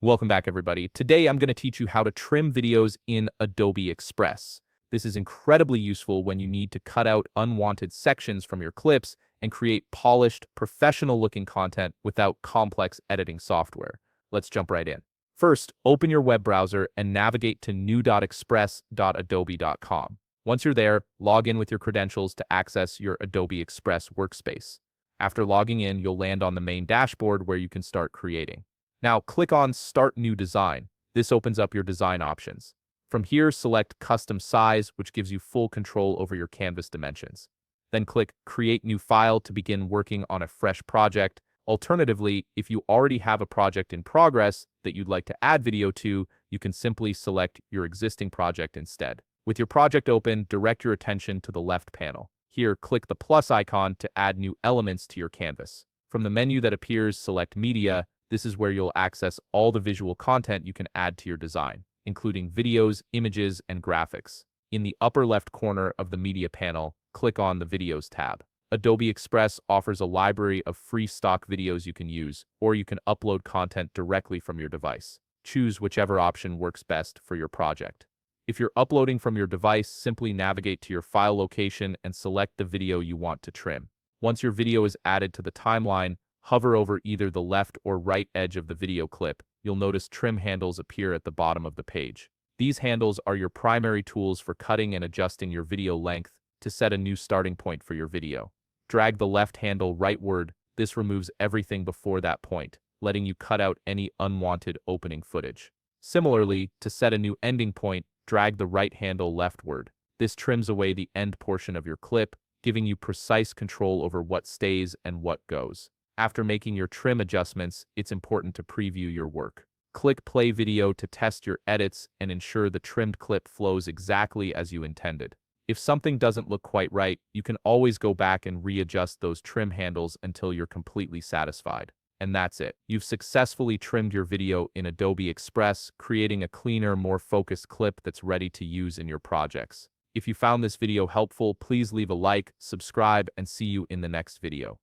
Welcome back, everybody. Today, I'm going to teach you how to trim videos in Adobe Express. This is incredibly useful when you need to cut out unwanted sections from your clips and create polished, professional-looking content without complex editing software. Let's jump right in. First, open your web browser and navigate to new.express.adobe.com. Once you're there, log in with your credentials to access your Adobe Express workspace. After logging in, you'll land on the main dashboard where you can start creating. Now, click on Start New Design. This opens up your design options. From here, select Custom Size, which gives you full control over your canvas dimensions. Then click Create New File to begin working on a fresh project. Alternatively, if you already have a project in progress that you'd like to add video to, you can simply select your existing project instead. With your project open, direct your attention to the left panel. Here, click the plus icon to add new elements to your canvas. From the menu that appears, select Media. This is where you'll access all the visual content you can add to your design, including videos, images, and graphics. In the upper left corner of the Media panel, click on the Videos tab. Adobe Express offers a library of free stock videos you can use, or you can upload content directly from your device. Choose whichever option works best for your project. If you're uploading from your device, simply navigate to your file location and select the video you want to trim. Once your video is added to the timeline, hover over either the left or right edge of the video clip. You'll notice trim handles appear at the bottom of the page. These handles are your primary tools for cutting and adjusting your video length to set a new starting point for your video. Drag the left handle rightward. This removes everything before that point, letting you cut out any unwanted opening footage. Similarly, to set a new ending point, drag the right handle leftward. This trims away the end portion of your clip, giving you precise control over what stays and what goes. After making your trim adjustments, it's important to preview your work. Click Play Video to test your edits and ensure the trimmed clip flows exactly as you intended. If something doesn't look quite right, you can always go back and readjust those trim handles until you're completely satisfied. And that's it. You've successfully trimmed your video in Adobe Express, creating a cleaner, more focused clip that's ready to use in your projects. If you found this video helpful, please leave a like, subscribe, and see you in the next video.